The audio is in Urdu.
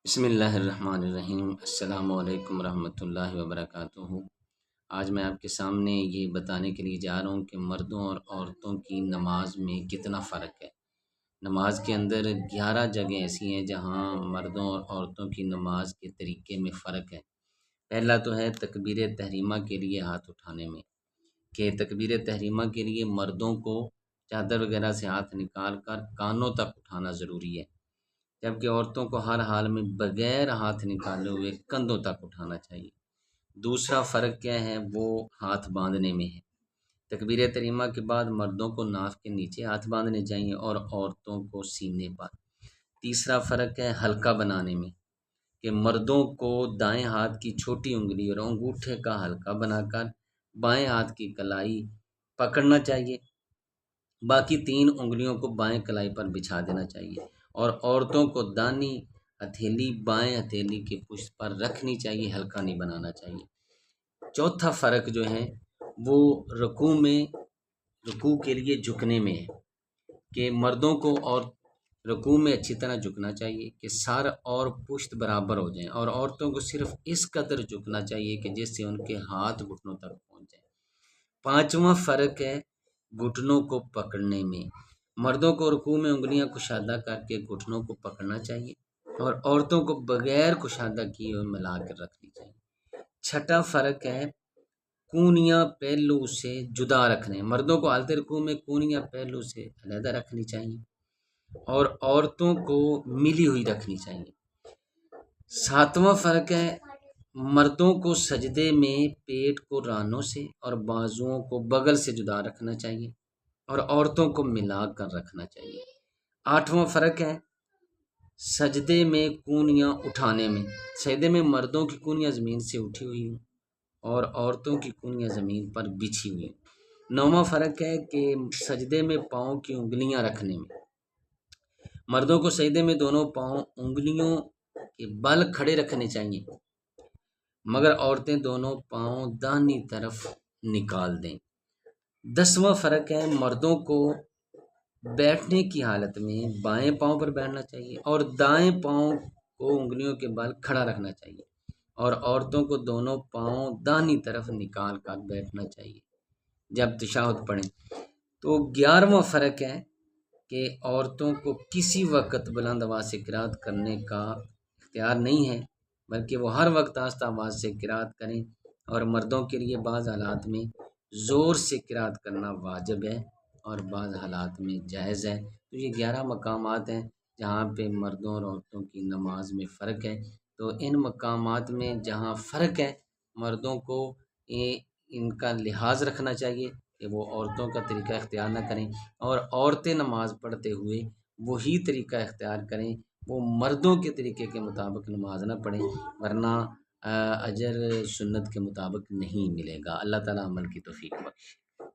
بسم اللہ الرحمن الرحیم۔ السلام علیکم ورحمۃ اللہ وبرکاتہ۔ آج میں آپ کے سامنے یہ بتانے کے لیے جا رہا ہوں کہ مردوں اور عورتوں کی نماز میں کتنا فرق ہے۔ نماز کے اندر 11 جگہیں ایسی ہیں جہاں مردوں اور عورتوں کی نماز کے طریقے میں فرق ہے۔ پہلا تو ہے تکبیر تحریمہ کے لیے ہاتھ اٹھانے میں، کہ تکبیر تحریمہ کے لیے مردوں کو چادر وغیرہ سے ہاتھ نکال کر کانوں تک اٹھانا ضروری ہے، جبکہ عورتوں کو ہر حال میں بغیر ہاتھ نکالے ہوئے کندھوں تک اٹھانا چاہیے۔ دوسرا فرق کیا ہے، وہ ہاتھ باندھنے میں ہے۔ تکبیر تحریمہ کے بعد مردوں کو ناف کے نیچے ہاتھ باندھنے چاہیے اور عورتوں کو سینے پر۔ تیسرا فرق ہے حلقہ بنانے میں، کہ مردوں کو دائیں ہاتھ کی چھوٹی انگلی اور انگوٹھے کا حلقہ بنا کر بائیں ہاتھ کی کلائی پکڑنا چاہیے، باقی 3 انگلیوں کو بائیں کلائی پر بچھا دینا چاہیے، اور عورتوں کو دانی ہتھیلی بائیں ہتھیلی کے پشت پر رکھنی چاہیے، حلقہ نہیں بنانا چاہیے۔ چوتھا فرق جو ہے وہ رکوع کے لیے جھکنے میں ہے، کہ مردوں کو اور رکوع میں اچھی طرح جھکنا چاہیے کہ سر اور پشت برابر ہو جائیں، اور عورتوں کو صرف اس قدر جھکنا چاہیے کہ جس سے ان کے ہاتھ گھٹنوں تک پہنچ جائیں۔ پانچواں فرق ہے گھٹنوں کو پکڑنے میں، مردوں کو رکوع میں انگلیاں کشادہ کر کے گھٹنوں کو پکڑنا چاہیے اور عورتوں کو بغیر کشادہ کیے ہوئے ملا کر رکھنی چاہیے۔ چھٹا فرق ہے کونیاں پہلو سے جدا رکھنے، مردوں کو حالت رکوع میں کونیاں پہلو سے علیحدہ رکھنی چاہیے اور عورتوں کو ملی ہوئی رکھنی چاہیے۔ ساتواں فرق ہے مردوں کو سجدے میں پیٹ کو رانوں سے اور بازوؤں کو بغل سے جدا رکھنا چاہیے اور عورتوں کو ملا کر رکھنا چاہیے۔ آٹھواں فرق ہے سجدے میں کونیاں اٹھانے میں، سجدے میں مردوں کی کونیاں زمین سے اٹھی ہوئی ہوں اور عورتوں کی کونیاں زمین پر بچھی ہوئی ہیں۔ نوواں فرق ہے کہ سجدے میں پاؤں کی انگلیاں رکھنے میں، مردوں کو سجدے میں دونوں پاؤں انگلیوں کے بل کھڑے رکھنے چاہیے، مگر عورتیں دونوں پاؤں داہنی طرف نکال دیں۔ 10واں فرق ہے مردوں کو بیٹھنے کی حالت میں بائیں پاؤں پر بیٹھنا چاہیے اور دائیں پاؤں کو انگلیوں کے بل کھڑا رکھنا چاہیے، اور عورتوں کو دونوں پاؤں داہنی طرف نکال کر بیٹھنا چاہیے جب تشہد پڑھیں۔ تو 11واں فرق ہے کہ عورتوں کو کسی وقت بلند آواز سے قرات کرنے کا اختیار نہیں ہے، بلکہ وہ ہر وقت آہستہ آواز سے قرات کریں، اور مردوں کے لیے بعض حالات میں زور سے قرات کرنا واجب ہے اور بعض حالات میں جائز ہے۔ تو یہ 11 مقامات ہیں جہاں پہ مردوں اور عورتوں کی نماز میں فرق ہے۔ تو ان مقامات میں جہاں فرق ہے مردوں کو ان کا لحاظ رکھنا چاہیے کہ وہ عورتوں کا طریقہ اختیار نہ کریں، اور عورتیں نماز پڑھتے ہوئے وہی طریقہ اختیار کریں، وہ مردوں کے طریقے کے مطابق نماز نہ پڑھیں، ورنہ اجر سنت کے مطابق نہیں ملے گا۔ اللہ تعالیٰ عمل کی توفیق بخشے۔